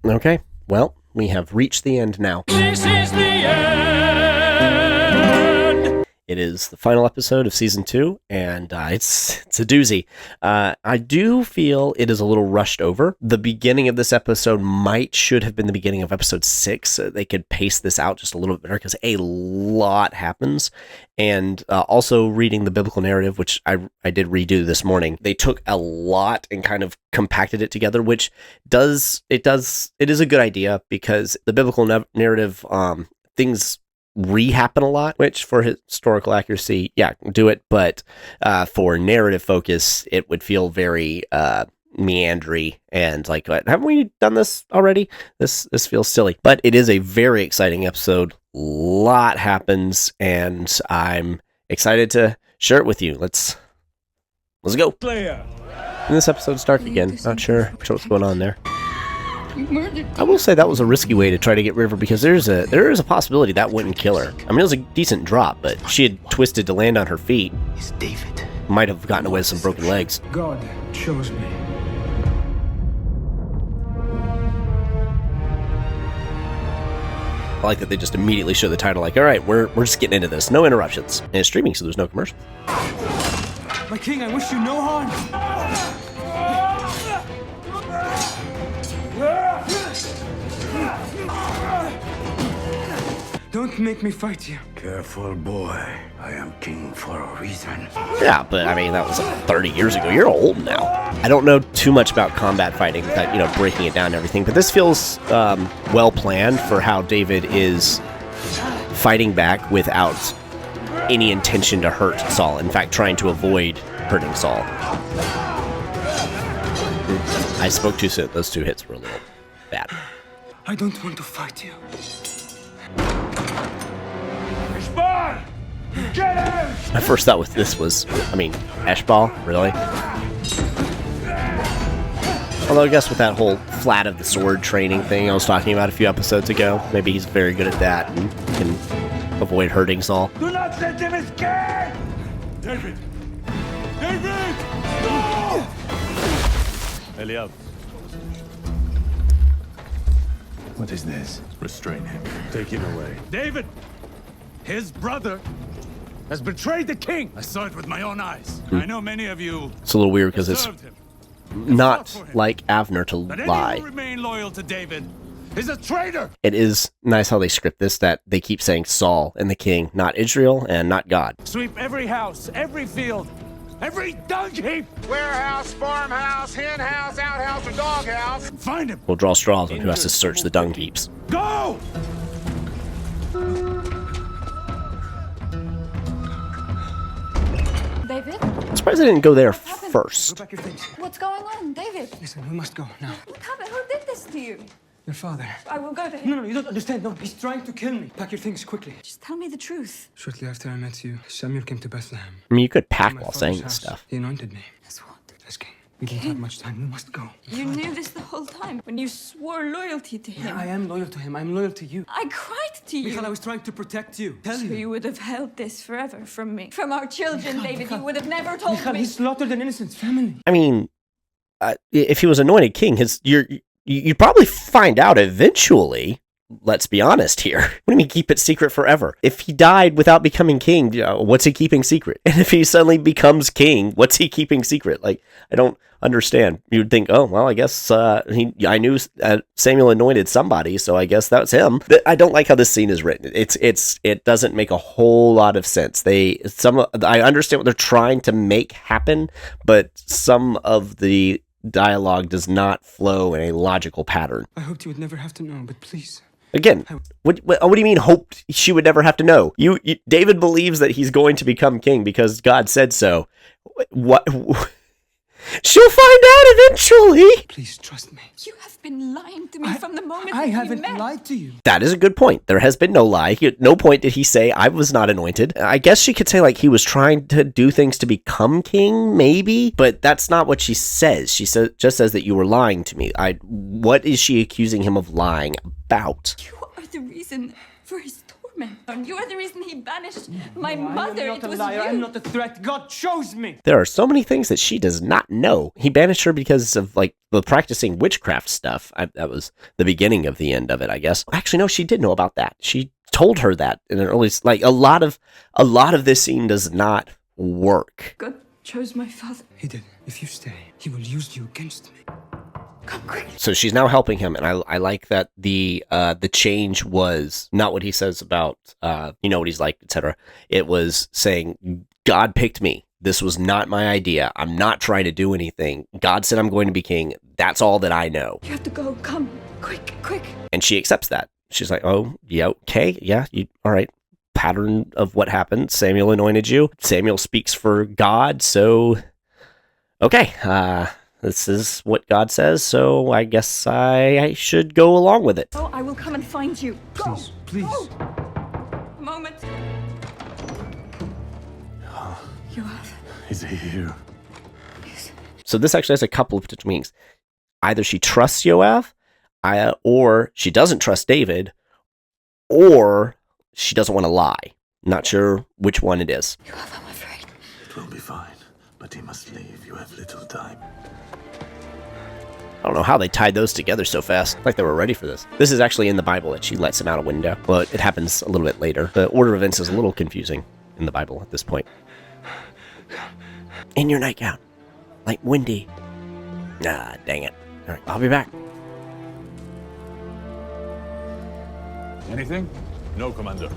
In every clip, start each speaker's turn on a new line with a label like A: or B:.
A: Okay, well, we have reached the end now.
B: This is the end.
A: It is the final episode of season 2, and it's a doozy. I do feel it is a little rushed over. The beginning of this episode should have been the beginning of episode 6. They could pace this out just a little bit better because a lot happens. And also reading the biblical narrative, which I did redo this morning, they took a lot and kind of compacted it together, which it is a good idea because the biblical narrative, things re-happen a lot, which for historical accuracy, yeah, do it, but for narrative focus, it would feel very meandry and like, haven't we done this already? This feels silly, but it is a very exciting episode. A lot happens, and I'm excited to share it with you. Let's go. And this episode's dark again. Not sure what's going on there. I will say that was a risky way to try to get rid of her because there is a possibility that wouldn't kill her. I mean, it was a decent drop, but she had twisted to land on her feet.
C: It's David.
A: Might have gotten away with some broken legs.
D: God chose me.
A: I like that they just immediately show the title like, all right, we're just getting into this. No interruptions. And it's streaming, so there's no commercials.
D: My king, I wish you no harm. Don't make me fight you.
C: Careful, boy. I am king for a reason.
A: Yeah, but I mean, that was 30 years ago. You're old now. I don't know too much about combat fighting, that, breaking it down and everything, but this feels well planned for how David is fighting back without any intention to hurt Saul. In fact, trying to avoid hurting Saul. I spoke too soon. Those 2 hits were a little bad.
D: I don't want to fight you.
B: Get out!
A: My first thought with this was, Eshbal, really? Although I guess with that whole flat of the sword training thing I was talking about a few episodes ago, maybe he's very good at that and can avoid hurting Saul.
B: Do not let him escape! David! David! No! Eliab.
C: What is this?
B: Restrain him. Take him away. David! His brother has betrayed the king. I saw it with my own eyes. I know many of you.
A: It's a little weird because it's not like Avner to
B: but
A: lie.
B: Anyone who remain loyal to David is a traitor.
A: It is nice how they script this, that they keep saying Saul and the king, not Israel and not God.
B: Sweep every house, every field, every dung heap.
E: Warehouse, farmhouse, hen house, outhouse, or doghouse.
B: Find him.
A: We'll draw straws on who has to search the dung heaps.
B: Go!
F: David?
A: I'm surprised I didn't go there first.
D: Go pack your things.
F: What's going on, David?
D: Listen, we must go now.
F: What happened? Who did this to you?
D: Your father.
F: I will go to him.
D: No, you don't understand. No, he's trying to kill me. Pack your things quickly.
F: Just tell me the truth.
D: Shortly after I met you, Samuel came to Bethlehem.
A: I mean, you could pack
D: My
A: while
D: father's
A: saying this
D: house.
A: stuff.
D: He anointed me
F: As what?
D: as king. We don't have much time. We must go.
F: You knew this the whole time when you swore loyalty to him.
D: Yeah, I am loyal to him. I'm loyal to you.
F: I cried to you.
D: Michal, I was trying to protect you. Tell
F: So
D: you.
F: you would have held this forever from me. From our children, David.
D: Michal.
F: You would have never told
D: Michal,
F: me.
D: he slaughtered an innocent family.
A: I mean, if he was anointed king, you'd probably find out eventually. Let's be honest here. What do you mean keep it secret forever? If he died without becoming king, what's he keeping secret? And if he suddenly becomes king, what's he keeping secret? Like, I don't understand. You'd think, oh, well, I guess I knew Samuel anointed somebody, so I guess that's him. I don't like how this scene is written. It doesn't make a whole lot of sense. I understand what they're trying to make happen, but some of the dialogue does not flow in a logical pattern.
D: I hoped you would never have to know, but please.
A: Again, what do you mean hoped she would never have to know? David believes that he's going to become king because God said so. What? She'll find out eventually.
D: Please trust me.
F: You have been lying to me from the moment
D: I
F: that
D: haven't
F: we met.
D: lied to you.
A: That is a good point. There has been no lie. At no point did he say I was not anointed. I guess she could say like he was trying to do things to become king, maybe, but that's not what she says. She just says that you were lying to me. What is she accusing him of lying about?
F: You are the reason for his torment. torment. And you are the reason he banished my
D: No,
F: mother.
D: I am
F: It
D: not a
F: was
D: liar.
F: you.
D: I'm not a threat. God chose me.
A: There are so many things that she does not know. He banished her because of like the practicing witchcraft stuff. That was the beginning of the end of it, I guess. Actually, no, she did know about that. She told her that in an early, like a lot of this scene does not work.
F: God chose my father.
D: He did. If you stay, he will use you against me.
F: Come quick.
A: So she's now helping him, and I like that the change was not what he says about you know what he's like, etc. It was saying God picked me. This was not my idea. I'm not trying to do anything. God said I'm going to be king. That's all that I know.
F: You have to go. Come. Quick, quick.
A: And she accepts that. She's like, oh, yeah, okay, yeah, all right. Pattern of what happened. Samuel anointed you. Samuel speaks for God, so okay. This is what God says, so I guess I should go along with it.
F: Oh, I will come and find you. Go.
D: Please.
F: Go. A moment. Yoav.
C: Is he here?
F: Yes.
A: So this actually has a couple of potential meanings. Either she trusts Yoav, or she doesn't trust David, or she doesn't want to lie. Not sure which one it is.
F: Yoav, I'm afraid.
C: It will be fine, but he must leave. You have little time.
A: I don't know how they tied those together so fast. Like they were ready for this. This is actually in the Bible that she lets him out a window. Well, it happens a little bit later. The order of events is a little confusing in the Bible at this point. In your nightgown. Like windy. Nah, dang it. All right, I'll be back.
B: Anything? No, Commander.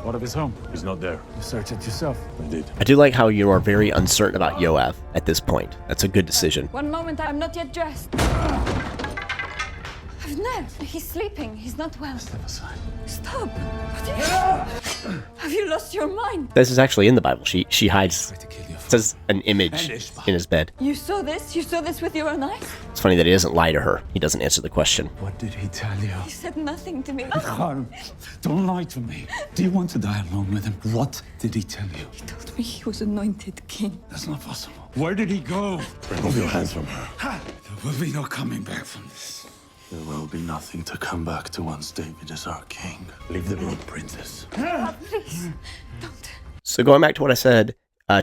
B: What of his home? He's not there. You searched it yourself. I did.
A: I do like how you are very uncertain about Yoav at this point. That's a good decision.
F: One moment. I'm not yet dressed. Avner, he's sleeping. He's not well.
C: Step aside.
F: Stop. What are you... Have you lost your mind?
A: This is actually in the Bible. She hides,
C: Try to kill your
A: says an image in his bed.
F: You saw this? You saw this with your own eyes?
A: It's funny that he doesn't lie to her. He doesn't answer the question.
C: What did he tell you?
F: He said nothing to me.
B: Michal, don't lie to me. Do you want to die alone with him? What did he tell you?
F: He told me he was anointed king.
B: That's not possible. Where did he go?
C: Remove your hands from her.
B: There will be no coming back from this.
C: There will be nothing to come back to once David is our king. Leave the room, princess.
F: Please, don't.
A: So going back to what I said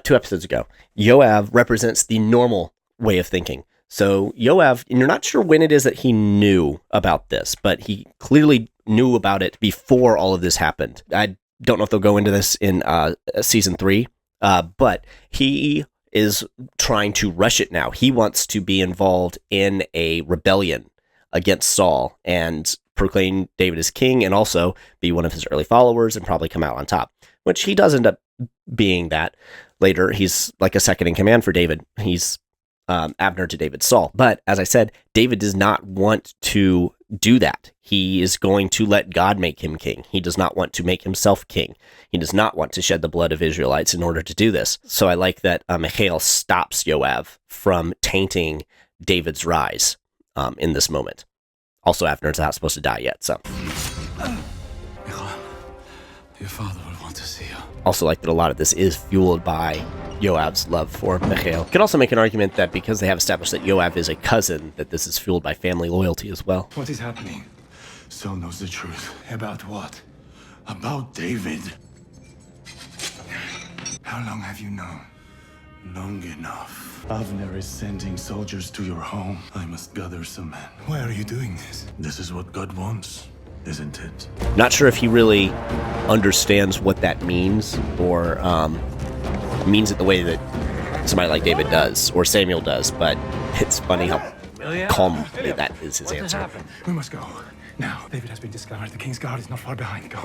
A: 2 episodes ago, Yoav represents the normal way of thinking. So Yoav, and you're not sure when it is that he knew about this, but he clearly knew about it before all of this happened. I don't know if they'll go into this in season 3, but he is trying to rush it now. He wants to be involved in a rebellion against Saul and proclaim David as king and also be one of his early followers and probably come out on top, which he does end up being that later. He's like a second in command for David. He's Abner to David's Saul. But as I said, David does not want to do that. He is going to let God make him king. He does not want to make himself king. He does not want to shed the blood of Israelites in order to do this. So I like that Michal stops Yoav from tainting David's rise in this moment. Also, Abner's not supposed to die yet, so.
C: Michal, your father will want to see you.
A: Also like that a lot of this is fueled by Yoav's love for Michal. Could also make an argument that because they have established that Yoav is a cousin, that this is fueled by family loyalty as well.
C: What is happening? Saul knows the truth. About what? About David. How long have you known? Long enough. Avner is sending soldiers to your home. I must gather some men. Why are you doing this? This is what God wants, isn't it?
A: Not sure if he really understands what that means or means it the way that somebody like David does or Samuel does, but it's funny how calm that is his answer.
C: We must go. Now, David has been discovered. The king's guard is not far behind. Go.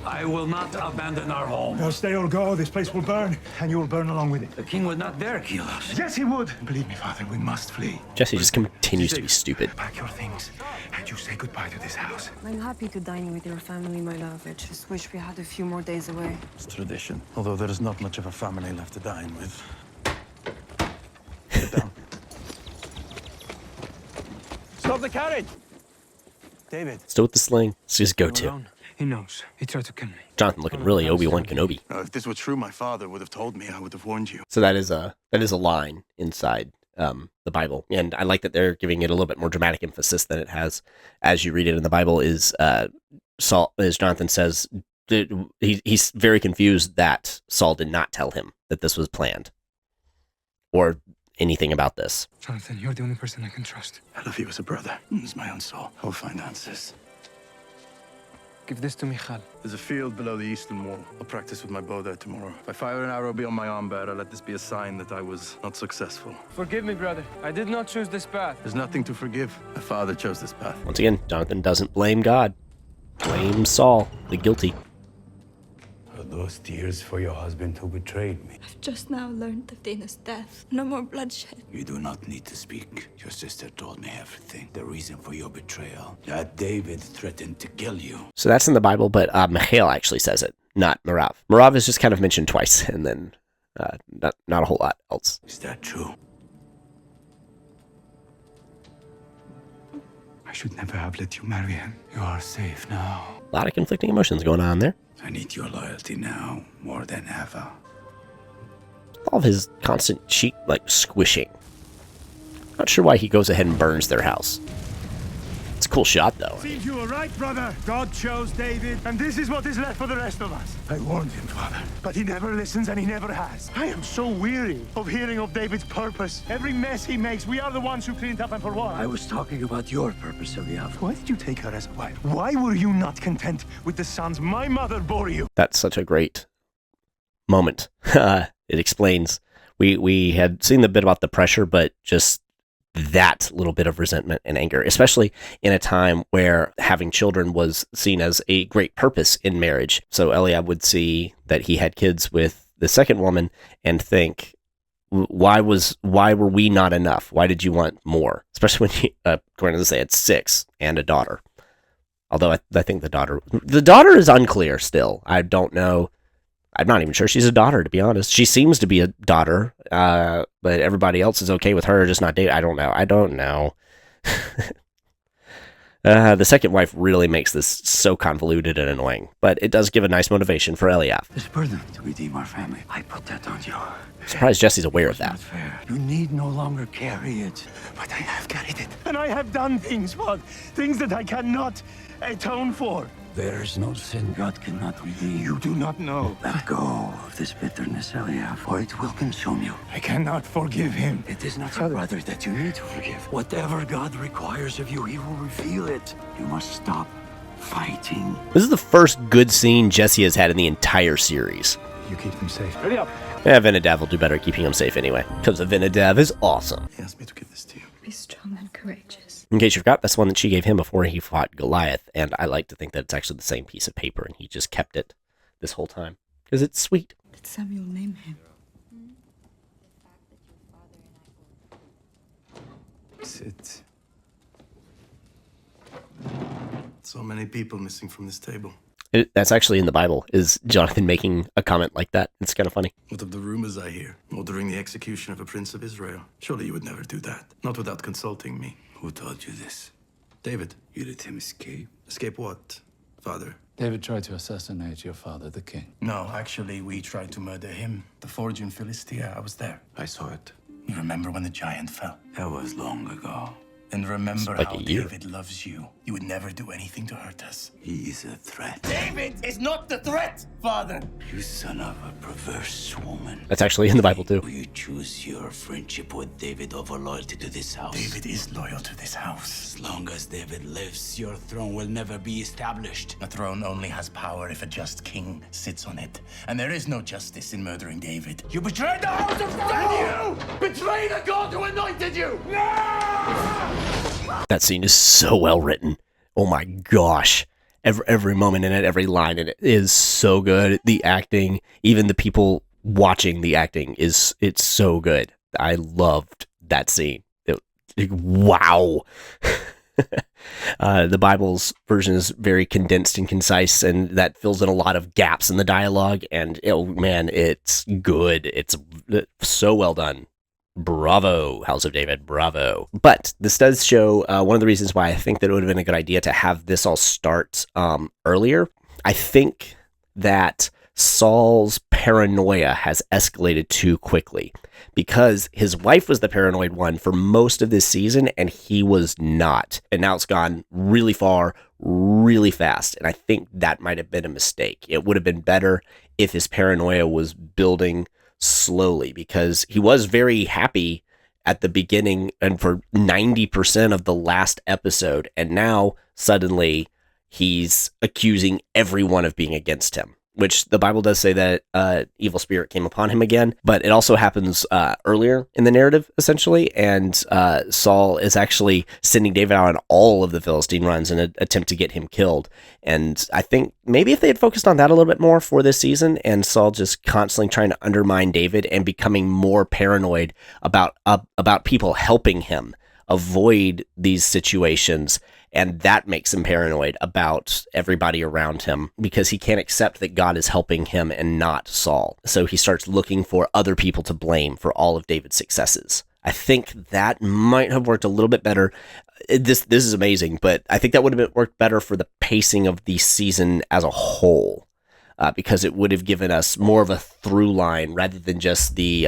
B: I will not abandon our home.
G: No, stay or go. This place will burn, and you will burn along with it.
B: The king would not dare kill us.
G: Yes, he would.
C: Believe me, Father, we must flee.
A: Jesse just continues to be stupid.
C: Pack your things, and you say goodbye to this house.
H: I'm happy to dine with your family, my love. I just wish we had a few more days away.
C: It's tradition, although there is not much of a family left to dine with. Sit down.
D: Stop the carriage!
C: David.
A: Still with the sling. Let's just go to.
D: He knows. He tried to kill me.
A: Jonathan looking really Obi-Wan Kenobi.
C: If this were true, my father would have told me. I would have warned you.
A: So that is a line inside the Bible, and I like that they're giving it a little bit more dramatic emphasis than it has as you read it in the Bible. Is Saul, as Jonathan says, he's very confused that Saul did not tell him that this was planned or anything about this.
D: Jonathan, you're the only person I can trust.
C: Hell, if he was a brother, he's my own soul. I'll find answers.
D: Give this to Michal.
C: There's a field below the eastern wall. I'll practice with my bow there tomorrow. If I fire an arrow beyond my arm bearer, let this be a sign that I was not successful.
D: Forgive me, brother. I did not choose this path.
C: There's nothing to forgive. My father chose this path.
A: Once again, Jonathan doesn't blame God. Blame Saul, the guilty.
I: Are those tears for your husband who betrayed me?
F: I've just now learned of Dana's death. No more bloodshed.
I: You do not need to speak. Your sister told me everything. The reason for your betrayal. That David threatened to kill you.
A: So that's in the Bible, but Michal actually says it, not Merav. Merav is just kind of mentioned twice, and then not a whole lot else.
I: Is that true?
C: I should never have let you marry him.
I: You are safe now.
A: A lot of conflicting emotions going on there.
I: I need your loyalty now more than ever.
A: All of his constant cheek, squishing. Not sure why he goes ahead and burns their house. It's a cool shot, though.
G: Seems you were right, brother. God chose David, and this is what is left for the rest of us. I warned him, father, but he never listens and he never has. I am so weary of hearing of David's purpose. Every mess he makes, we are the ones who cleaned up, and for what?
I: I was talking about your purpose, Eliav.
G: Why did you take her as a wife? Why were you not content with the sons my mother bore you?
A: That's such a great moment. It explains. We had seen the bit about the pressure, but just that little bit of resentment and anger, especially in a time where having children was seen as a great purpose in marriage. So Eliab would see that he had kids with the second woman and think, why were we not enough? Why did you want more? Especially when he, according to say, it's 6 and a daughter. Although I think the daughter is unclear still. I don't know. I'm not even sure she's a daughter, to be honest. She seems to be a daughter, but everybody else is okay with her, just not David. I don't know. The second wife really makes this so convoluted and annoying, but it does give a nice motivation for Eliab.
I: This burden to redeem our family, I put that on you.
A: I'm surprised Jesse's aware of that.
I: Not fair. You need no longer carry it.
G: But I have carried it, and I have done things, things that I cannot atone for.
I: There is no sin God cannot redeem.
G: You do not know.
I: Let go of this bitterness, Eliav, or it will consume you.
G: I cannot forgive him.
I: It is not your brother that you need to forgive. Whatever God requires of you, he will reveal it. You must stop fighting.
A: This is the first good scene Jesse has had in the entire series.
G: You keep them safe.
D: Ready up.
A: Yeah, Venadav will do better at keeping him safe anyway, because Venadav is awesome.
C: He asked me to give this to you.
F: Be strong and courageous.
A: In case you forgot, that's one that she gave him before he fought Goliath, and I like to think that it's actually the same piece of paper, and he just kept it this whole time, because it's sweet.
F: Did Samuel name him?
C: Sit. So many people missing from this table.
A: That's actually in the Bible, is Jonathan making a comment like that. It's kind of funny.
C: What of the rumors I hear, ordering the execution of a prince of Israel? Surely you would never do that. Not without consulting me.
I: Who told you this?
C: David.
I: You let him escape?
C: Escape what, father?
J: David tried to assassinate your father, the king.
C: No, actually, we tried to murder him. The forge in Philistia, I was there.
I: I saw it.
C: You remember when the giant fell?
I: That was long ago.
C: And remember
A: like
C: how
A: a year.
C: David loves you. You would never do anything to hurt us.
I: He is a threat.
C: David is not the threat, father!
I: You son of a perverse woman.
A: That's actually in the Bible, too.
I: Will you choose your friendship with David over loyalty to this house?
C: David is loyal to this house.
I: As long as David lives, your throne will never be established.
C: A throne only has power if a just king sits on it. And there is no justice in murdering David. You betrayed the house of God! You betrayed the God who anointed you!
A: That scene is so well written. Oh my gosh. Every moment in it, every line in it is so good. The acting, even the people watching the acting, it's so good. I loved that scene. Wow. The Bible's version is very condensed and concise, and that fills in a lot of gaps in the dialogue. And oh man, it's good. It's so well done. Bravo, House of David, bravo. But this does show one of the reasons why I think that it would have been a good idea to have this all start earlier. I think that Saul's paranoia has escalated too quickly because his wife was the paranoid one for most of this season and he was not. And now it's gone really far, really fast. And I think that might have been a mistake. It would have been better if his paranoia was building slowly, because he was very happy at the beginning and for 90% of the last episode. And now suddenly he's accusing everyone of being against him, which the Bible does say that evil spirit came upon him again, but it also happens earlier in the narrative, essentially, and Saul is actually sending David out on all of the Philistine runs in an attempt to get him killed. And I think maybe if they had focused on that a little bit more for this season, and Saul just constantly trying to undermine David and becoming more paranoid about people helping him avoid these situations, and that makes him paranoid about everybody around him because he can't accept that God is helping him and not Saul. So he starts looking for other people to blame for all of David's successes. I think that might have worked a little bit better. This is amazing, but I think that would have worked better for the pacing of the season as a whole, because it would have given us more of a through line rather than just the,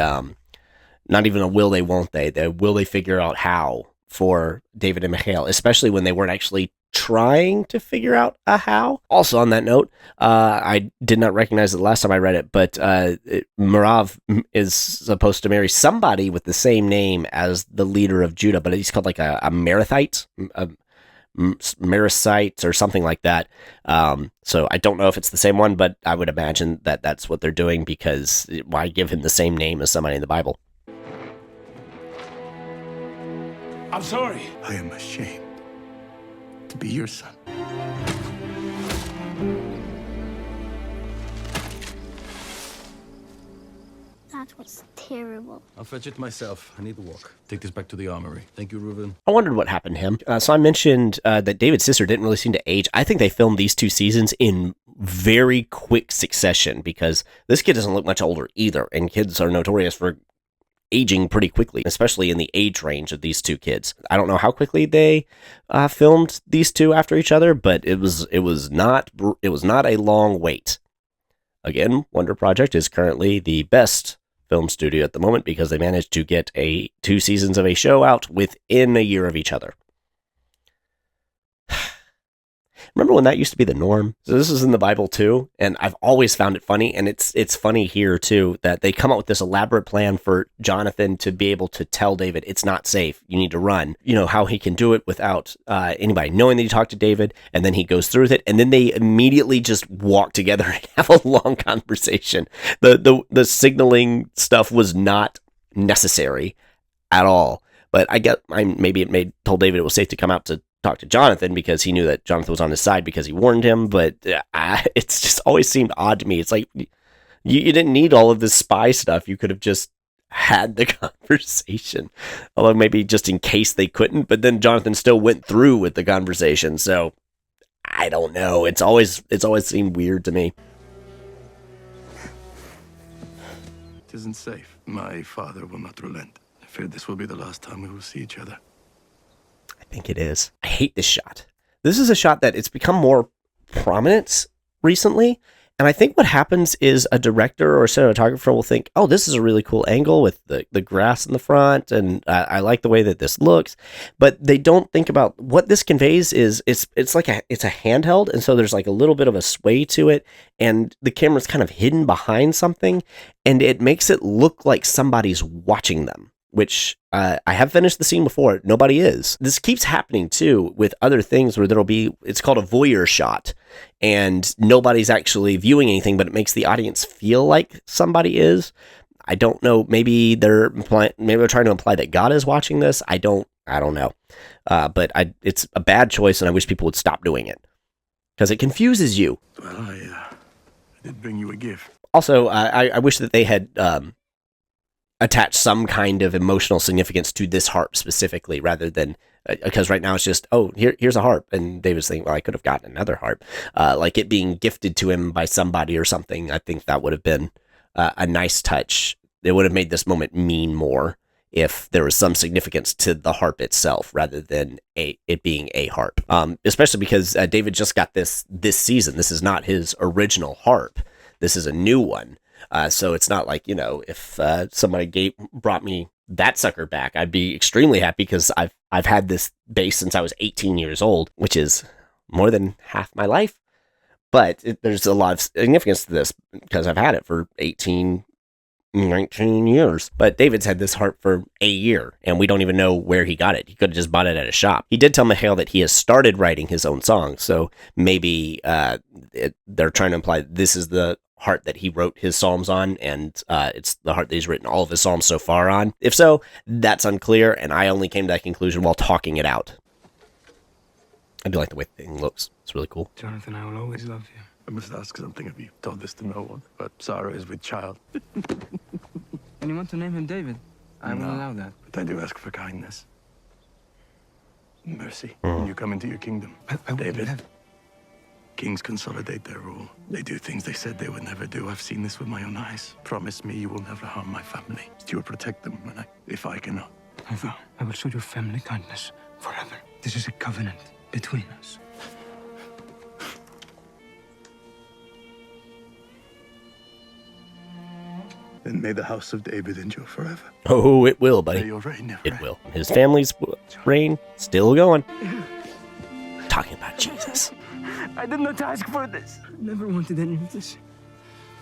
A: not even a will they, won't they, will they figure out how for David and Michal, especially when they weren't actually trying to figure out a how. Also on that note, I did not recognize it the last time I read it, but Merav is supposed to marry somebody with the same name as the leader of Judah, but he's called like a Merathite, Merisite or something like that. So I don't know if it's the same one, but I would imagine that that's what they're doing, because why give him the same name as somebody in the Bible?
B: I'm sorry.
C: I am ashamed to be your son.
K: That was terrible.
J: I'll fetch it myself. I need to walk. Take this back to the armory. Thank you, Reuben.
A: I wondered what happened to him. So I mentioned that David's sister didn't really seem to age. I think they filmed these 2 seasons in very quick succession, because this kid doesn't look much older either, and kids are notorious for aging pretty quickly, especially in the age range of these 2 kids. I don't know how quickly they filmed these 2 after each other, but it was not a long wait. Again, Wonder Project is currently the best film studio at the moment because they managed to get 2 seasons of a show out within a year of each other. Remember when that used to be the norm? So this is in the Bible too, and I've always found it funny, and it's funny here too, that they come up with this elaborate plan for Jonathan to be able to tell David, it's not safe, you need to run. You know, how he can do it without anybody knowing that he talked to David, and then he goes through with it, and then they immediately just walk together and have a long conversation. The signaling stuff was not necessary at all, but maybe it told David it was safe to come out to talk to Jonathan because he knew that Jonathan was on his side because he warned him, but it's just always seemed odd to me. It's like you didn't need all of this spy stuff. You could have just had the conversation, although maybe just in case they couldn't, but then Jonathan still went through with the conversation. So I don't know. It's always seemed weird to me.
C: It isn't safe. My father will not relent. I fear this will be the last time we will see each other.
A: I think it is. I hate this shot. This is a shot that it's become more prominent recently. And I think what happens is a director or a cinematographer will think, oh, this is a really cool angle with the grass in the front, and I like the way that this looks. But they don't think about what this conveys is it's a handheld, and so there's like a little bit of a sway to it, and the camera's kind of hidden behind something, and it makes it look like somebody's watching them, which I have finished the scene before. Nobody is. This keeps happening too with other things where it's called a voyeur shot, and nobody's actually viewing anything, but it makes the audience feel like somebody is. I don't know. Maybe they're trying to imply that God is watching this. I don't know. But it's a bad choice, and I wish people would stop doing it because it confuses you.
C: Well, I did bring you a gift.
A: Also, I wish that they had attach some kind of emotional significance to this harp specifically, rather than because right now it's just, oh, here's a harp, and David's thinking, well, I could have gotten another harp, like it being gifted to him by somebody or something. I think that would have been a nice touch. It would have made this moment mean more if there was some significance to the harp itself rather than it being a harp, especially because David just got this season. This is not his original harp. This is a new one. So it's not like, if somebody brought me that sucker back, I'd be extremely happy because I've had this bass since I was 18 years old, which is more than half my life. But there's a lot of significance to this because I've had it for 18, 19 years. But David's had this harp for a year, and we don't even know where he got it. He could have just bought it at a shop. He did tell Michal that he has started writing his own songs, so maybe they're trying to imply this is the harp that he wrote his psalms on, and it's the harp that he's written all of his psalms so far on. If so, that's unclear, and I only came to that conclusion while talking it out. I do like the way the thing looks. It's really cool.
D: Jonathan, I will always love you.
C: I must ask something of you. Told this to no one, but Sarah is with child.
D: And you want to name him David? I will allow that.
C: But I do ask for kindness. Mercy. When you come into your kingdom. David, kings consolidate their rule. They do things they said they would never do. I've seen this with my own eyes. Promise me you will never harm my family. You will protect them if I cannot.
D: I vow. I will show your family kindness forever. This is a covenant between us.
C: Then may the house of David endure forever.
A: Oh, it will, buddy.
C: May your reign never
A: It
C: end.
A: will. His family's reign still going. Talking about Jesus.
D: I did not ask for this. I never wanted any of this.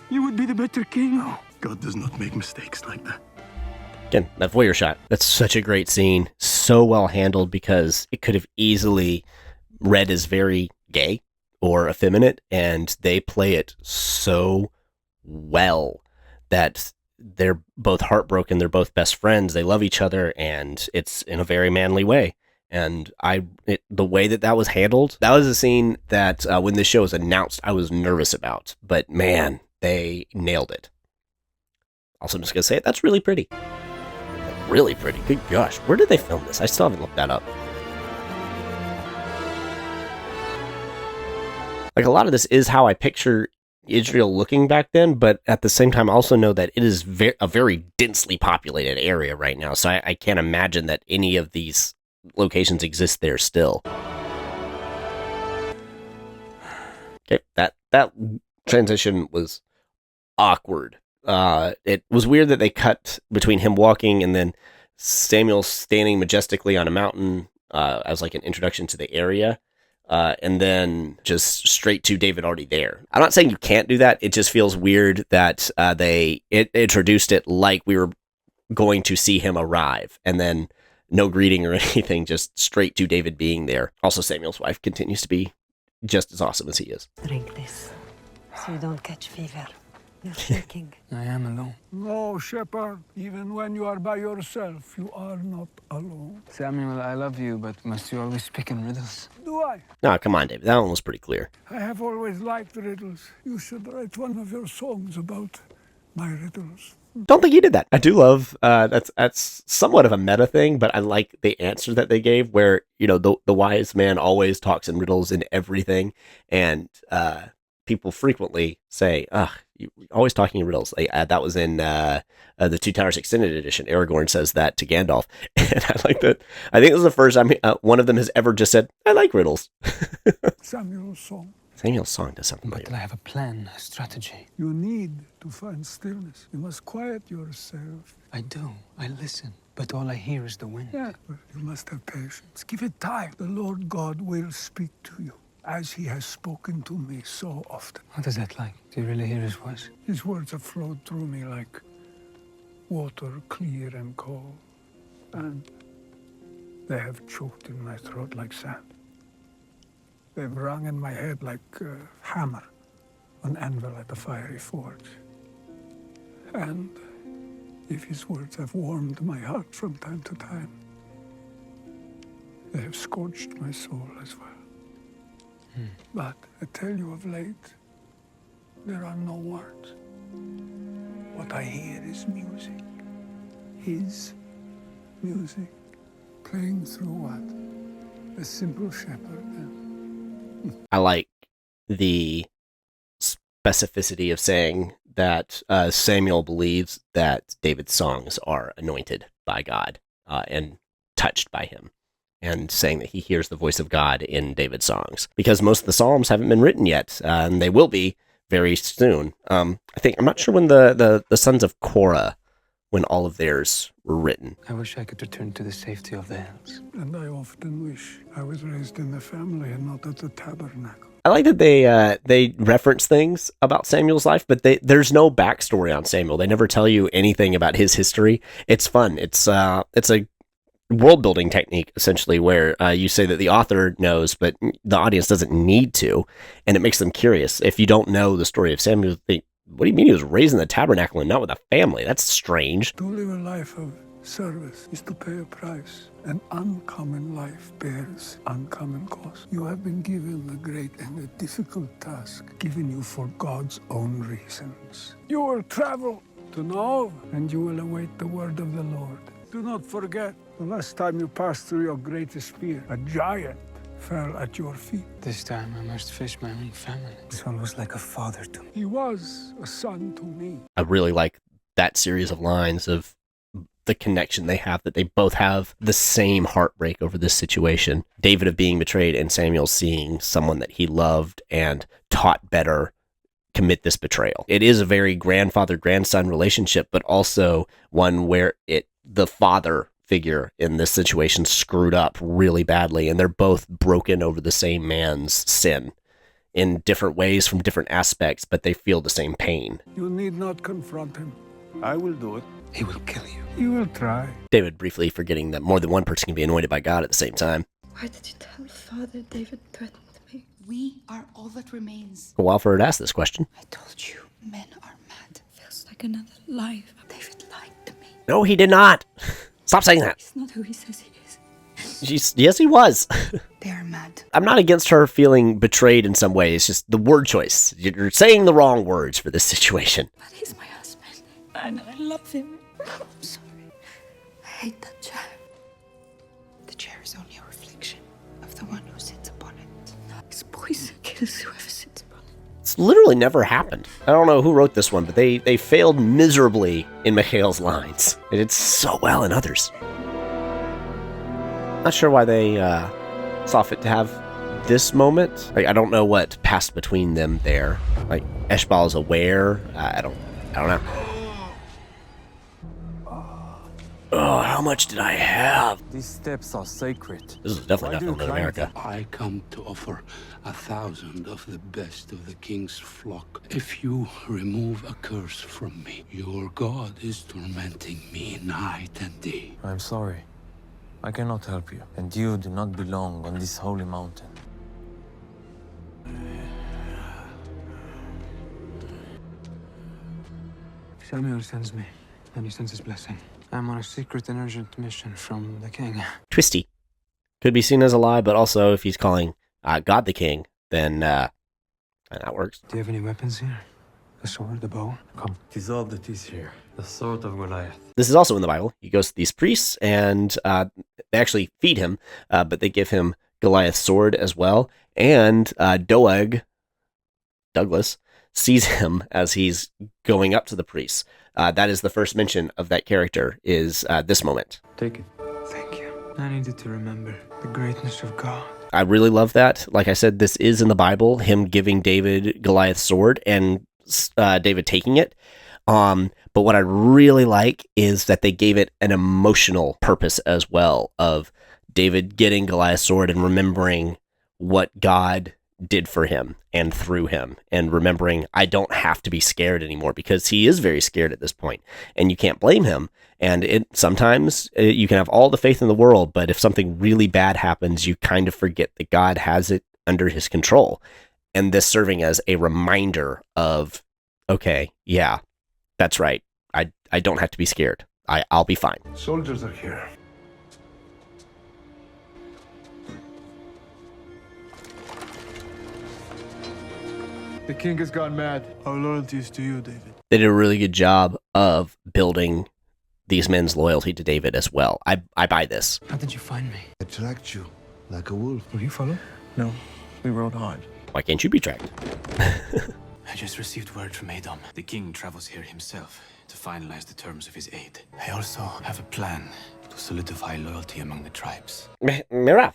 D: You would be the better king.
C: No, God does not make mistakes like that.
A: Again, that voyeur shot. That's such a great scene. So well handled because it could have easily read as very gay or effeminate, and they play it so well that they're both heartbroken. They're both best friends. They love each other, and it's in a very manly way. And the way that was handled, that was a scene that when this show was announced, I was nervous about. But man, they nailed it. Also, I'm just going to say it, that's really pretty. Really pretty. Good gosh. Where did they film this? I still haven't looked that up. Like, a lot of this is how I picture Israel looking back then, but at the same time, I also know that it is a very densely populated area right now. So I can't imagine that any of these locations exist there still. Okay, that transition was awkward. It was weird that they cut between him walking and then Samuel standing majestically on a mountain as like an introduction to the area. And then just straight to David already there. I'm not saying you can't do that. It just feels weird that they introduced it like we were going to see him arrive, and then no greeting or anything, just straight to David being there. Also, Samuel's wife continues to be just as awesome as he is.
H: Drink this so you don't catch fever. You're shaking.
D: I am alone.
L: No, shepherd. Even when you are by yourself, you are not alone.
D: Samuel, I love you, but must you always speak in riddles?
L: Do I?
A: No, come on, David. That one was pretty clear.
L: I have always liked riddles. You should write one of your songs about my riddles.
A: Don't think he did that. I do love that's somewhat of a meta thing, but I like the answer that they gave where, you know, the wise man always talks in riddles in everything, and people frequently say, you're always talking in riddles. Like, that was in the Two Towers Extended Edition. Aragorn says that to Gandalf. And I like that. I think this is the first time one of them has ever just said, I like riddles.
L: Samuel's song.
A: Samuel's song does something like
D: But
A: that.
D: I have a plan, a strategy.
L: You need to find stillness. You must quiet yourself.
D: I do. I listen. But all I hear is the wind.
L: Yeah, but you must have patience. Give it time. The Lord God will speak to you, as he has spoken to me so often.
D: What is that like? Do you really hear his voice?
L: His words have flowed through me like water, clear and cold. And they have choked in my throat like sand. They've rung in my head like a hammer on anvil at a fiery forge. And if his words have warmed my heart from time to time, they have scorched my soul as well. But I tell you of late, there are no words. What I hear is music. His music playing through what? A simple shepherd.
A: I like the specificity of saying that Samuel believes that David's songs are anointed by God and touched by him, and saying that he hears the voice of God in David's songs, because most of the Psalms haven't been written yet, and they will be very soon. I'm not sure when the sons of Korah when all of theirs were written.
D: I wish I could return to the safety of the hills.
L: And I often wish I was raised in the family and not at the tabernacle.
A: I like that they reference things about Samuel's life, but there's no backstory on Samuel. They never tell you anything about his history. It's fun. It's a world building technique, essentially, where you say that the author knows, but the audience doesn't need to, and it makes them curious. If you don't know the story of Samuel, what do you mean he was raised in the tabernacle and not with a family? That's strange.
L: To live a life of service is to pay a price. An uncommon life bears uncommon cost. You have been given the great and the difficult task, given you for God's own reasons. You will travel to Nov, and you will await the word of the Lord. Do not forget, the last time you passed through your greatest fear, a giant fell at your feet.
D: This time I must face my own family. Saul was like a father to me.
L: He was a son to me.
A: I really like that series of lines of the connection they have, that they both have the same heartbreak over this situation. David of being betrayed, and Samuel seeing someone that he loved and taught better commit this betrayal. It is a very grandfather-grandson relationship, but also one where the father figure in this situation screwed up really badly, and they're both broken over the same man's sin in different ways from different aspects, but they feel the same pain.
L: You need not confront him. I will do it.
D: He will kill you.
L: You will try.
A: David briefly forgetting that more than one person can be anointed by God at the same time.
F: Why did you tell Father David threatened me?
M: We are all that remains.
A: Walford asked this question.
M: I told you, men are mad.
F: Feels like another life.
M: David lied to me.
A: No, he did not. Stop saying that.
F: He's not who he says he is.
A: Yes, he was.
M: They are mad.
A: I'm not against her feeling betrayed in some way. It's just the word choice. You're saying the wrong words for this situation.
F: But he's my husband, and I love him.
M: I'm sorry. I hate that chair. The chair is only a reflection of the one who sits upon it.
F: His poison kills whoever sits upon it.
A: It's literally never happened. I don't know who wrote this one, but they failed miserably in Michal's lines. They did so well in others. Not sure why they saw fit to have this moment. Like, I don't know what passed between them there. Like, Eshbal is aware. I don't know. Oh, how much did I have?
N: These steps are sacred.
A: This is definitely not filmed in America.
O: I come to offer 1,000 of the best of the king's flock. If you remove a curse from me, your God is tormenting me night and day.
N: I'm sorry. I cannot help you, and you do not belong on this holy mountain.
D: Samuel sends me, and he sends his blessing. I'm on a secret and urgent mission from the king.
A: Twisty. Could be seen as a lie, but also if he's calling God the king, then that works.
D: Do you have any weapons here? The sword, the bow? Come.
N: Tis all that is here. The sword of Goliath.
A: This is also in the Bible. He goes to these priests, and they actually feed him, but they give him Goliath's sword as well. And Douglas, sees him as he's going up to the priests. That is the first mention of that character, is this moment.
N: Take it.
D: Thank you. I needed to remember the greatness of God.
A: I really love that. Like I said, this is in the Bible, him giving David Goliath's sword and David taking it. But what I really like is that they gave it an emotional purpose as well, of David getting Goliath's sword and remembering what God did for him and through him, and remembering I don't have to be scared anymore, because he is very scared at this point, and you can't blame him. And sometimes you can have all the faith in the world, but if something really bad happens, you kind of forget that God has it under his control. And this serving as a reminder of, okay, yeah, that's right. I don't have to be scared. I'll be fine.
G: Soldiers are here. The king has gone mad. Our loyalty is to you, David.
A: They did a really good job of building these men's loyalty to David as well. I buy this.
D: How did you find me?
P: I tracked you like a wolf.
D: Were you followed? No, we rode hard.
A: Why can't you be tracked?
Q: I just received word from Edom. The king travels here himself to finalize the terms of his aid. I also have a plan to solidify loyalty among the tribes.
A: Mirav.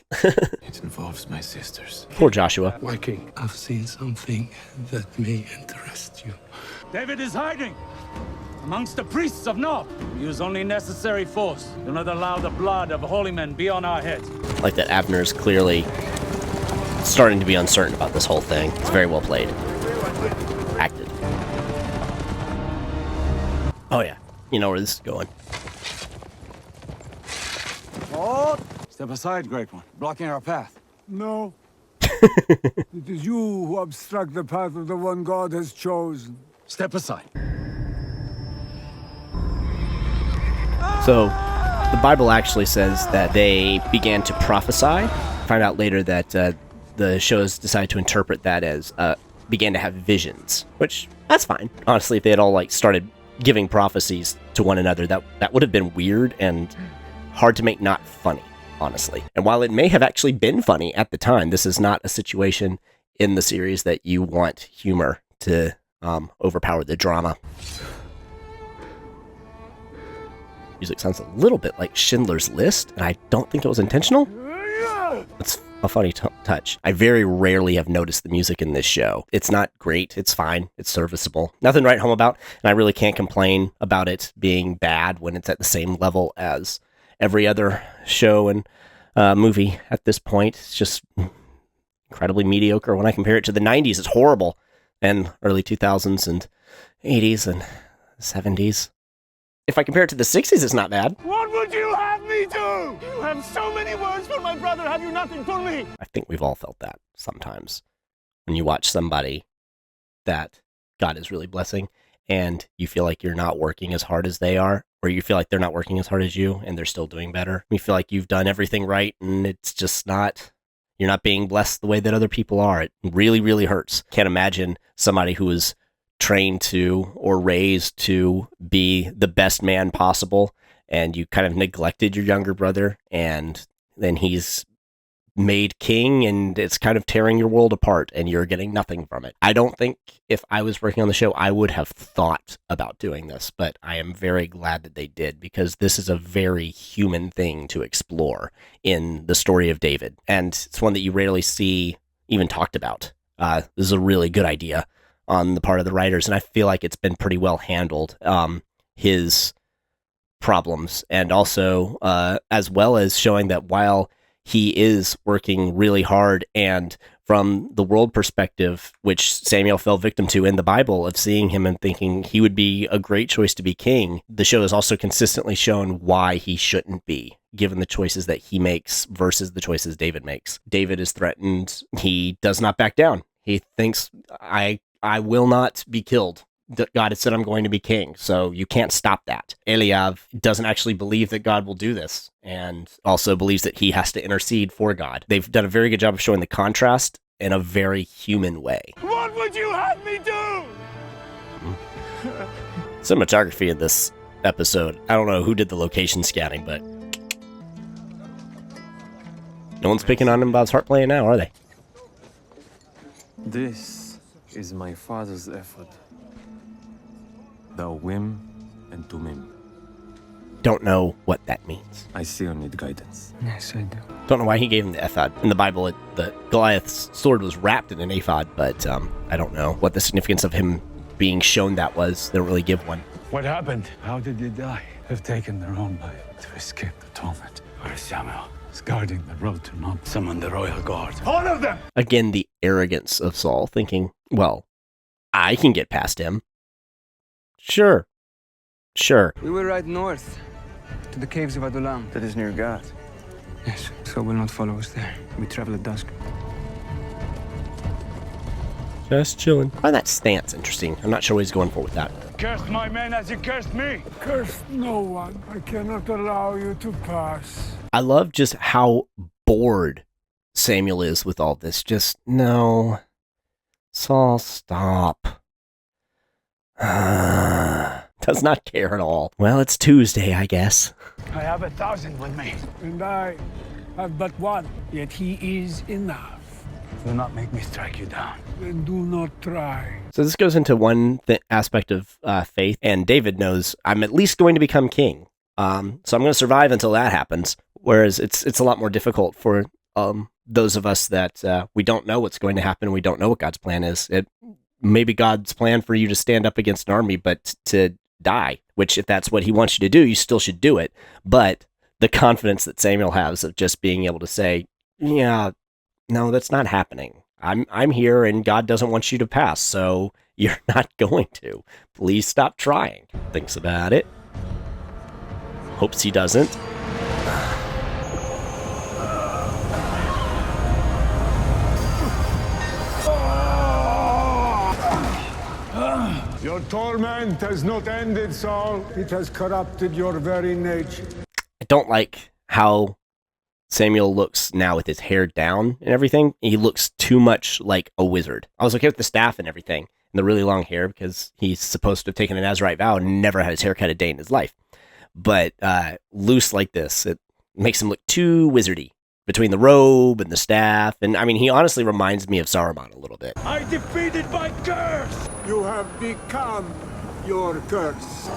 Q: It involves my sisters.
A: Poor Joshua.
O: My king, I've seen something that may interest you.
B: David is hiding. amongst the priests of Nob. Use only necessary force. Do not allow the blood of holy men be on our heads.
A: Like that Abner's clearly starting to be uncertain about this whole thing. It's very well played. Acted. Oh yeah, you know where this is going.
R: Oh! Step aside, Great One. Blocking our path.
L: No. It is you who obstruct the path of the one God has chosen.
R: Step aside.
A: So, the Bible actually says that they began to prophesy. Find out later that the shows decided to interpret that as began to have visions, which that's fine. Honestly, if they had all like started giving prophecies to one another, that would have been weird and hard to make not funny, honestly. And while it may have actually been funny at the time, this is not a situation in the series that you want humor to overpower the drama. Music sounds a little bit like Schindler's List, and I don't think it was intentional. It's a funny touch. I very rarely have noticed the music in this show. It's not great. It's fine. It's serviceable. Nothing to write home about, and I really can't complain about it being bad when it's at the same level as every other show and movie at this point. It's just incredibly mediocre. When I compare it to the 90s, it's horrible. And early 2000s and 80s and 70s. If I compare it to the 60s, it's not bad.
G: What would you have me do? You have so many words for my brother. Have you nothing for me?
A: I think we've all felt that sometimes. When you watch somebody that God is really blessing and you feel like you're not working as hard as they are, or you feel like they're not working as hard as you and they're still doing better. You feel like you've done everything right and it's just not, you're not being blessed the way that other people are. It really, really hurts. Can't imagine somebody who is trained to or raised to be the best man possible and you kind of neglected your younger brother and then he's made king and it's kind of tearing your world apart and you're getting nothing from it. I don't think if I was working on the show I would have thought about doing this, but I am very glad that they did because this is a very human thing to explore in the story of David and it's one that you rarely see even talked about. This is a really good idea on the part of the writers, and I feel like it's been pretty well handled, his problems, and also as well as showing that while he is working really hard, and from the world perspective, which Samuel fell victim to in the Bible, of seeing him and thinking he would be a great choice to be king, the show has also consistently shown why he shouldn't be, given the choices that he makes versus the choices David makes. David is threatened. He does not back down. He thinks, I will not be killed. God has said I'm going to be king, so you can't stop that. Eliab doesn't actually believe that God will do this, and also believes that he has to intercede for God. They've done a very good job of showing the contrast in a very human way.
G: What would you have me do?
A: Cinematography in this episode, I don't know who did the location scanning, but no one's picking on him about his harp playing now, are they?
N: This is my father's effort. Thou whim and tumim.
A: Don't know what that means.
N: I still need guidance.
L: Yes, I do.
A: Don't know why he gave him the ephod. In the Bible, the Goliath's sword was wrapped in an ephod, but I don't know what the significance of him being shown that was. They don't really give one.
B: What happened? How did they die? They've taken their own life to escape the torment. Where is Samuel? He's guarding the road to Nob. Summon the royal guard.
G: All of them!
A: Again, the arrogance of Saul, thinking, well, I can get past him. Sure.
D: We will ride north to the caves of Adullam.
R: That is near God.
D: Yes, Saul will not follow us there. We travel at dusk.
A: Just chilling. I find that stance interesting. I'm not sure what he's going for with that.
G: Curse my men as you cursed me.
L: Curse no one. I cannot allow you to pass.
A: I love just how bored Samuel is with all this. Just, no. Saul, stop. Does not care at all. Well, it's Tuesday, I guess.
G: I have 1,000 with me.
L: And I have but one, yet he is enough.
B: Do not make me strike you down.
L: Then do not try.
A: So this goes into one aspect of faith, and David knows I'm at least going to become king. So I'm going to survive until that happens. Whereas it's a lot more difficult for those of us that we don't know what's going to happen. We don't know what God's plan is. It may be God's plan for you to stand up against an army, but to die, which if that's what he wants you to do, you still should do it. But the confidence that Samuel has of just being able to say, yeah, no, that's not happening. I'm here and God doesn't want you to pass, so you're not going to. Please stop trying. Thinks about it. Hopes he doesn't.
G: Your torment has not ended, Saul. It has corrupted your very nature.
A: I don't like how Samuel looks now with his hair down and everything. He looks too much like a wizard. I was okay with the staff and everything and the really long hair because he's supposed to have taken an Nazirite vow and never had his hair cut a day in his life. But loose like this, it makes him look too wizardy between the robe and the staff. And I mean, he honestly reminds me of Saruman a little bit.
G: I defeated my curse! You have become your curse.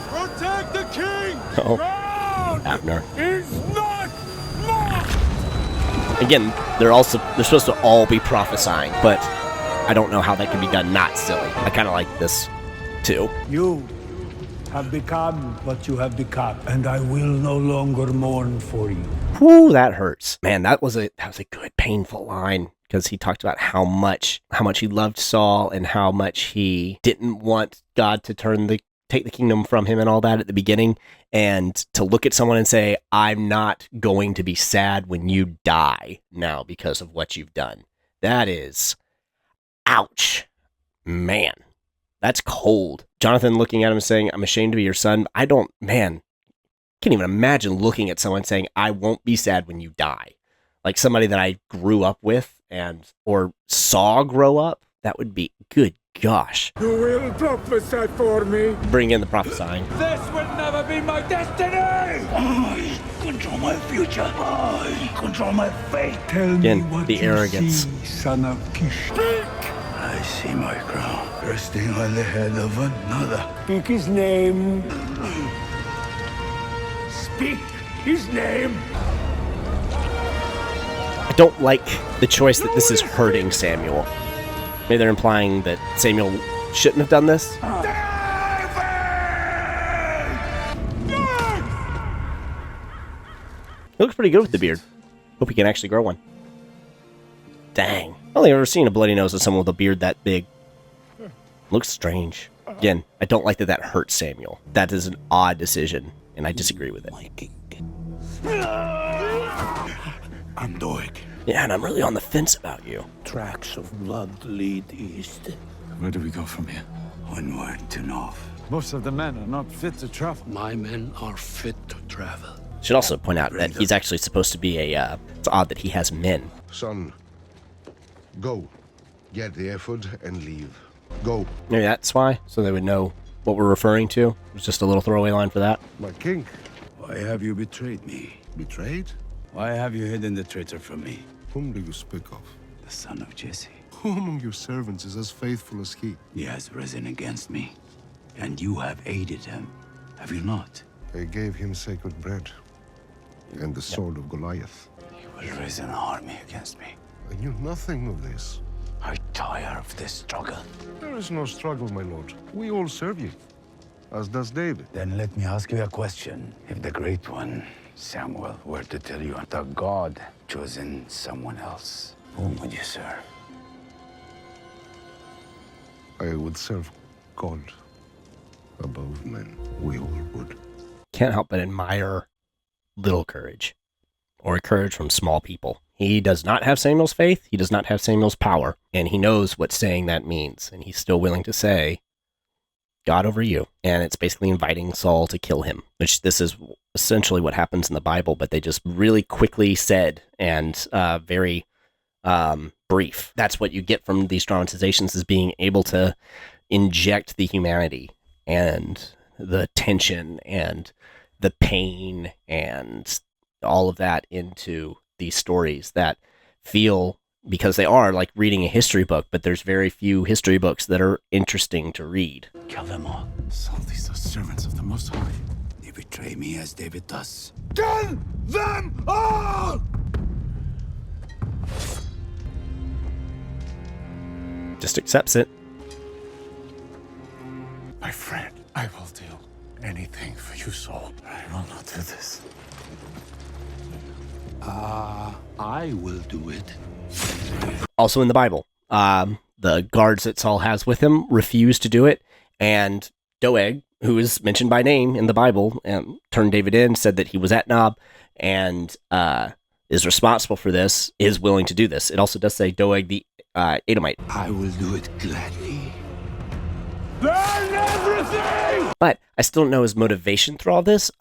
G: Protect the king!
A: Oh,
G: Ground
A: Abner.
G: is not lost!
A: Again, they're supposed to all be prophesying, but I don't know how that can be done not silly. I kind of like this too.
L: You have become what you have become, and I will no longer mourn for you.
A: Whew, that hurts. Man, that was a good, painful line, because he talked about how much he loved Saul and how much he didn't want God to take the kingdom from him and all that at the beginning, and to look at someone and say, I'm not going to be sad when you die now because of what you've done. That is, ouch. Man, that's cold. Jonathan looking at him and saying, I'm ashamed to be your son. Can't even imagine looking at someone saying, I won't be sad when you die. Like somebody that I grew up with or saw grow up. That would be, good gosh.
G: You will prophesy for me.
A: Bring in the prophesying.
G: This will never be my destiny!
I: I control my future. I control my fate.
L: Tell
A: Again,
L: me what
A: the
L: you
A: arrogance.
L: see, son of Kish.
I: I see my crown resting on the head of another.
G: Speak his name. Speak his name.
A: I don't like the choice that this is hurting Samuel. Maybe they're implying that Samuel shouldn't have done this. He looks pretty good with the beard. Hope he can actually grow one. Dang. I don't think I've ever seen a bloody nose of someone with a beard that big. Looks strange. Again, I don't like that hurts Samuel. That is an odd decision, and I disagree with it.
I: I'm Doig.
A: Yeah, and I'm really on the fence about you.
I: Tracks of blood lead east.
J: Where do we go from here?
I: Onward to north.
R: Most of the men are not fit to travel.
O: My men are fit to travel.
A: Should also point out that he's actually supposed to be it's odd that he has men.
P: Son, go. Get the effort and leave. Go.
A: Maybe that's why, so they would know what we're referring to. It was just a little throwaway line for that.
P: My king.
I: Why have you betrayed me?
P: Betrayed?
I: Why have you hidden the traitor from me?
P: Whom do you speak of?
I: The son of Jesse.
P: Who among your servants is as faithful as he?
I: He has risen against me, and you have aided him. Have you not?
P: I gave him sacred bread and the sword of Goliath.
I: He will raise an army against me.
P: I knew nothing of this.
I: I tire of this struggle.
P: There is no struggle, my lord. We all serve you, as does David.
I: Then let me ask you a question. If the Great One, Samuel, were to tell you that God chosen someone else, whom would you serve?
P: I would serve God above men. We all would.
A: Can't help but admire little courage, or courage from small people. He does not have Samuel's faith, he does not have Samuel's power, and he knows what saying that means, and he's still willing to say, God over you. And it's basically inviting Saul to kill him, which this is essentially what happens in the Bible, but they just really quickly said and very brief. That's what you get from these dramatizations, is being able to inject the humanity and the tension and the pain and all of that into these stories that feel, because they are like reading a history book, but there's very few history books that are interesting to read.
I: Kill them all.
J: Saul, these are servants of the Most High.
I: They betray me as David does.
G: Kill them all!
A: Just accepts it.
J: you, Saul. I will not do this.
O: I will do it.
A: Also in the Bible, the guards that Saul has with him refuse to do it, and Doeg, who is mentioned by name in the Bible, turned David in, said that he was at Nob, and is responsible for this, is willing to do this. It also does say Doeg the Edomite.
O: I will do it gladly.
G: Burn everything!
A: But I still don't know his motivation through all this.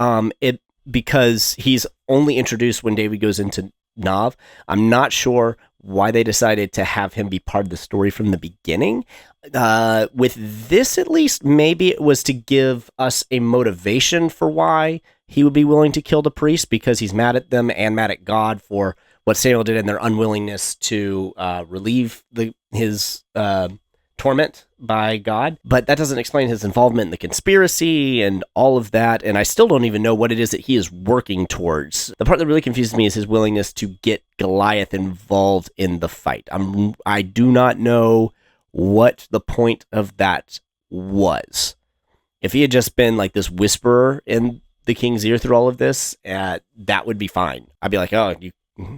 A: Because he's only introduced when David goes into Nob. I'm not sure why they decided to have him be part of the story from the beginning. With this, at least, maybe it was to give us a motivation for why he would be willing to kill the priest, because he's mad at them and mad at God for what Samuel did and their unwillingness to relieve his torment by God. But that doesn't explain his involvement in the conspiracy and all of that, and I still don't even know what it is that he is working towards. The part that really confuses me is his willingness to get Goliath involved in the fight. I do not know what the point of that was. If he had just been like this whisperer in the king's ear through all of this, that would be fine. I'd be like, oh,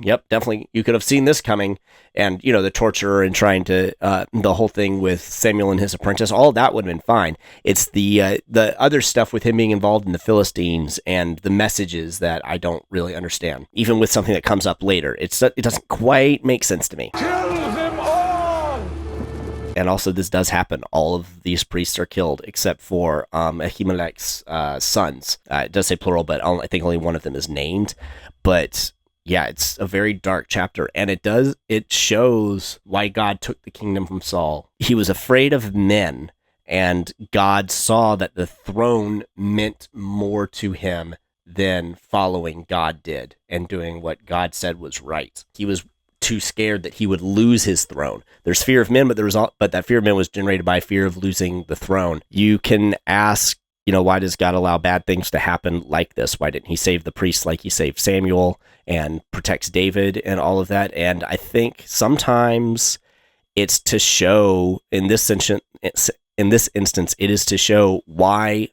A: yep, definitely. You could have seen this coming. And, the torture and trying to, the whole thing with Samuel and his apprentice, all of that would have been fine. It's the other stuff with him being involved in the Philistines and the messages that I don't really understand. Even with something that comes up later, it doesn't quite make sense to me.
G: Kill them all!
A: And also, this does happen. All of these priests are killed except for Ahimelech's sons. It does say plural, but I think only one of them is named. But yeah, it's a very dark chapter, and it shows why God took the kingdom from Saul. He was afraid of men, and God saw that the throne meant more to him than following God did and doing what God said was right. He was too scared that he would lose his throne. There's fear of men, but that fear of men was generated by fear of losing the throne. You can ask, why does God allow bad things to happen like this? Why didn't he save the priests like he saved Samuel and protects David and all of that? And I think sometimes it's to show, in this instance, it is to show why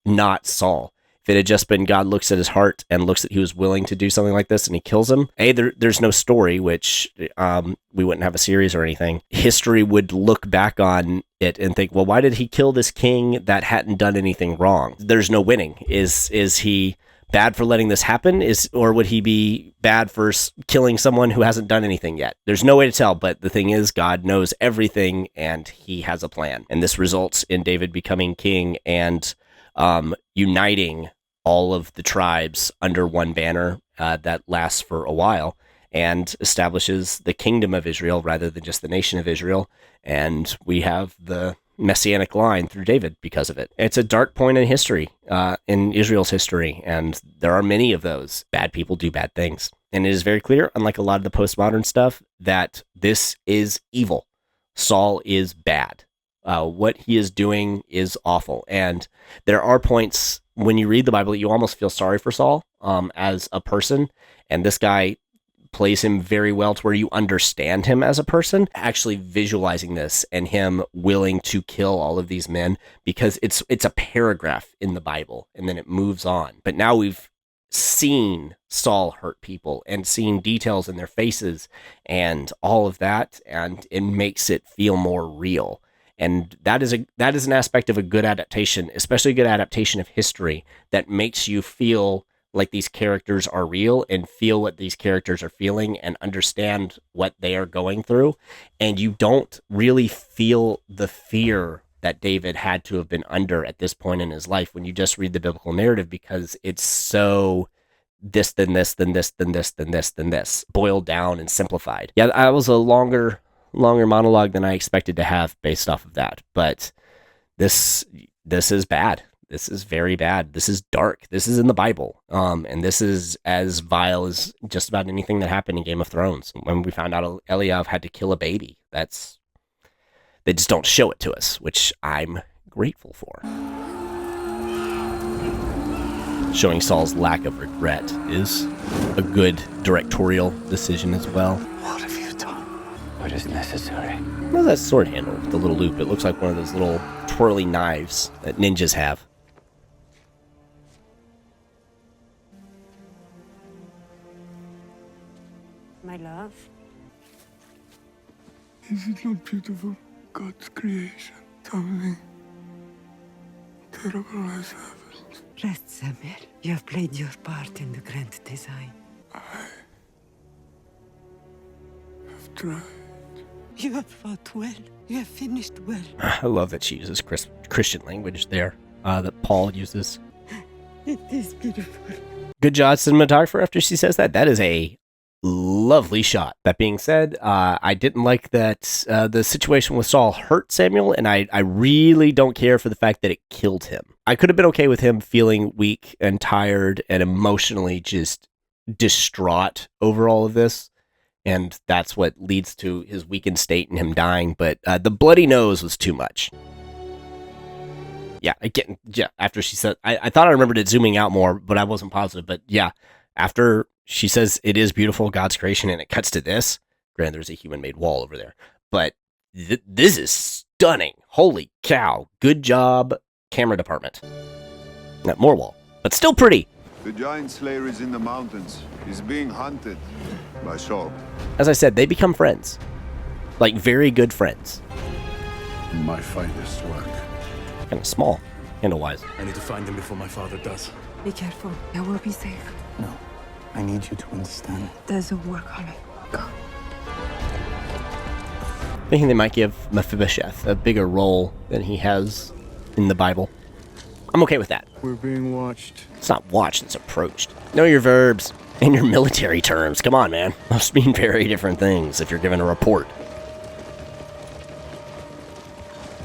A: not Saul. If it had just been God looks at his heart and looks that he was willing to do something like this and he kills him, there's no story, which we wouldn't have a series or anything. History would look back on it and think, well, why did he kill this king that hadn't done anything wrong? There's no winning. Is he bad for letting this happen? Or would he be bad for killing someone who hasn't done anything yet? There's no way to tell, but the thing is, God knows everything and he has a plan. And this results in David becoming king and uniting all of the tribes under one banner that lasts for a while and establishes the kingdom of Israel rather than just the nation of Israel. And we have the messianic line through David because of it. It's a dark point in history, in Israel's history, and there are many of those. Bad people do bad things. And it is very clear, unlike a lot of the postmodern stuff, that this is evil. Saul is bad. What he is doing is awful. And there are points when you read the Bible, you almost feel sorry for Saul as a person. And this guy plays him very well to where you understand him as a person, actually visualizing this and him willing to kill all of these men because it's a paragraph in the Bible and then it moves on. But now we've seen Saul hurt people and seen details in their faces and all of that, and it makes it feel more real. And that is an aspect of a good adaptation, especially a good adaptation of history, that makes you feel like these characters are real and feel what these characters are feeling and understand what they are going through. And you don't really feel the fear that David had to have been under at this point in his life when you just read the biblical narrative, because it's so this, then this, then this, then this, then this, then this, boiled down and simplified. Yeah, that was a longer monologue than I expected to have based off of that. But this is bad. This is very bad. This is dark. This is in the Bible. And this is as vile as just about anything that happened in Game of Thrones. When we found out Eliav had to kill a baby, they just don't show it to us, which I'm grateful for. Showing Saul's lack of regret is a good directorial decision as well.
I: What have you done? What is necessary?
A: What's that sword handle with the little loop? It looks like one of those little twirly knives that ninjas have.
S: my love.
L: Is it not beautiful? God's creation. Something terrible has happened.
S: Rest, Samir. You have played your part in the grand design.
L: I have tried.
S: You have fought well. You have finished well.
A: I love that she uses Christian language there that Paul uses.
S: It is beautiful.
A: Good job, cinematographer, after she says that. That is a lovely shot. That being said, I didn't like that the situation with Saul hurt Samuel, and I really don't care for the fact that it killed him. I could have been okay with him feeling weak and tired and emotionally just distraught over all of this, and that's what leads to his weakened state and him dying, but the bloody nose was too much. Yeah, after she said, I thought I remembered it zooming out more, but I wasn't positive, but yeah, after she says it is beautiful, God's creation, and it cuts to this. Granted, there's a human-made wall over there, but this is stunning. Holy cow. Good job, camera department. Not more wall, but still pretty.
T: The giant slayer is in the mountains. He's being hunted by Saul.
A: As I said, they become friends. Like, very good friends.
C: My finest work.
A: Kind of small, handle-wise.
J: I need to find him before my father does.
H: Be careful. I will be safe.
R: No. I need you to understand.
H: Doesn't work on me. Go.
A: Thinking they might give Mephibosheth a bigger role than he has in the Bible. I'm okay with that.
L: We're being watched.
A: It's not watched, it's approached. Know your verbs and your military terms. Come on, man. Those mean very different things if you're given a report.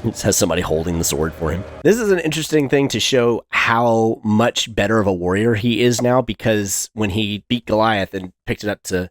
A: It has somebody holding the sword for him. This is an interesting thing to show how much better of a warrior he is now, because when he beat Goliath and picked up the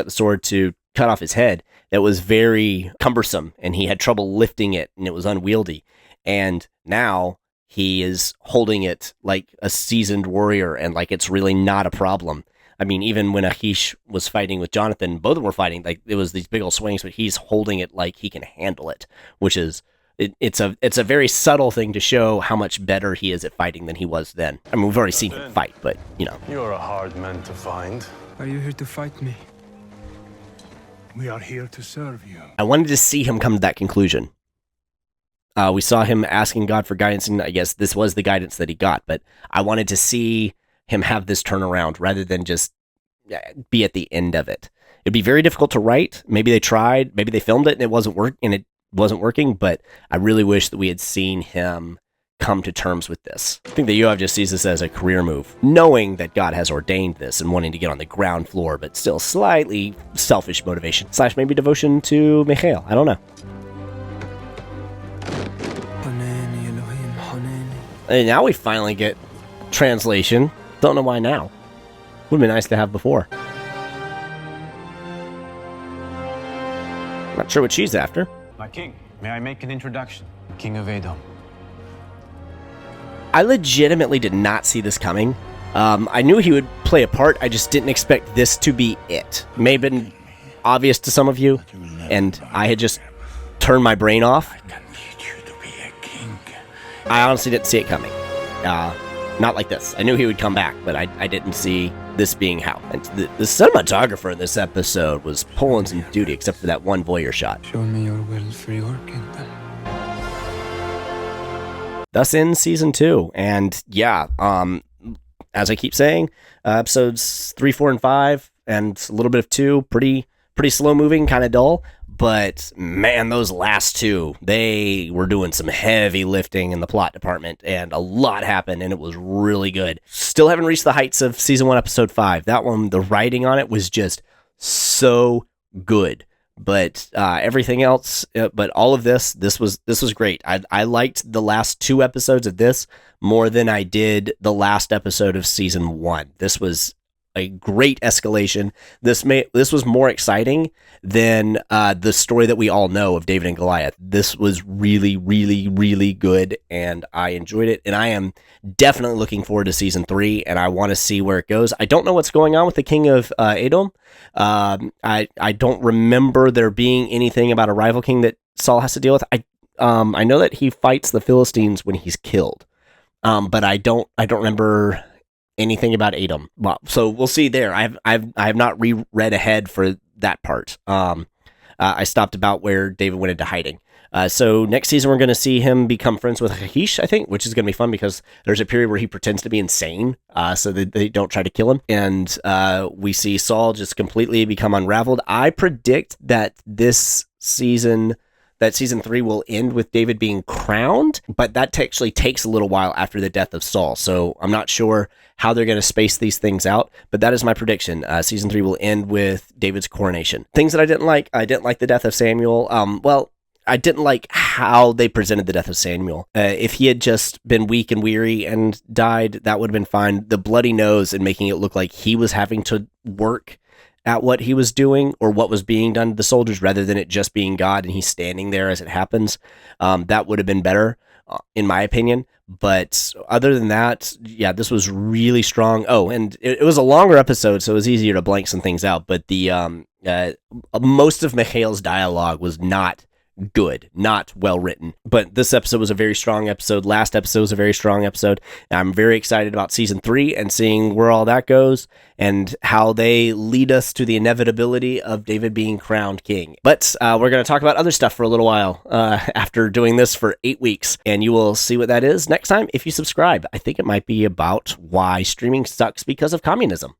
A: sword to cut off his head, it was very cumbersome and he had trouble lifting it and it was unwieldy. And now he is holding it like a seasoned warrior and like it's really not a problem. I mean, even when Achish was fighting with Jonathan, both of them were fighting, like it was these big old swings, but he's holding it like he can handle it, which is, it's a very subtle thing to show how much better he is at fighting than he was then. I mean, we've already seen him fight, but, you know.
J: You're a hard man to find.
L: Are you here to fight me? We are here to serve you.
A: I wanted to see him come to that conclusion. We saw him asking God for guidance, and I guess this was the guidance that he got, but I wanted to see him have this turnaround rather than just be at the end of it. It'd be very difficult to write. Maybe they tried, maybe they filmed it and it wasn't working, but I really wish that we had seen him come to terms with this. I think that Yoav just sees this as a career move, knowing that God has ordained this and wanting to get on the ground floor, but still slightly selfish motivation / maybe devotion to Michal. I don't know. And now we finally get translation. Don't know why now. Would have been nice to have before. Not sure what she's after.
Q: My king, may I make an introduction? King of Edom.
A: I legitimately did not see this coming. I knew he would play a part. I just didn't expect this to be it. May have been obvious to some of you, and I had just turned my brain off. I honestly didn't see it coming. Not like this. I knew he would come back, but I didn't see this being how. And the cinematographer in this episode was pulling some duty, except for that one voyeur shot.
L: Show me your will for your kingdom.
A: Thus ends season 2. And yeah, as I keep saying, episodes 3, 4, and 5, and a little bit of 2, pretty slow moving, kind of dull. But man, those last 2, they were doing some heavy lifting in the plot department, and a lot happened, and it was really good. Still haven't reached the heights of season 1, episode 5. That one, the writing on it was just so good. But everything else, but all of this was great. I liked the last 2 episodes of this more than I did the last episode of season 1. This was a great escalation. This was more exciting than the story that we all know of David and Goliath. This was really, really, really good, and I enjoyed it. And I am definitely looking forward to season 3, and I want to see where it goes. I don't know what's going on with the king of Edom. I don't remember there being anything about a rival king that Saul has to deal with. I know that he fights the Philistines when he's killed, but I don't remember anything about Edom. Well, so we'll see there. I have not reread ahead for that part. I stopped about where David went into hiding. So next season, we're going to see him become friends with Achish, I think, which is going to be fun because there's a period where he pretends to be insane so that they don't try to kill him. And we see Saul just completely become unraveled. I predict that season 3 will end with David being crowned, but that actually takes a little while after the death of Saul. So I'm not sure how they're going to space these things out, but that is my prediction. Season 3 will end with David's coronation. Things that I didn't like the death of Samuel. I didn't like how they presented the death of Samuel. If he had just been weak and weary and died, that would have been fine. The bloody nose and making it look like he was having to work at what he was doing or what was being done to the soldiers rather than it just being God and he's standing there as it happens, that would have been better, in my opinion. But other than that, yeah, this was really strong. Oh, and it was a longer episode, so it was easier to blank some things out. But the most of Michal's dialogue was not good, not well written. But this episode was a very strong episode. Last episode was a very strong episode. I'm very excited about season 3 and seeing where all that goes and how they lead us to the inevitability of David being crowned king. But we're going to talk about other stuff for a little while after doing this for 8 weeks, and you will see what that is next time if you subscribe. I think it might be about why streaming sucks because of communism.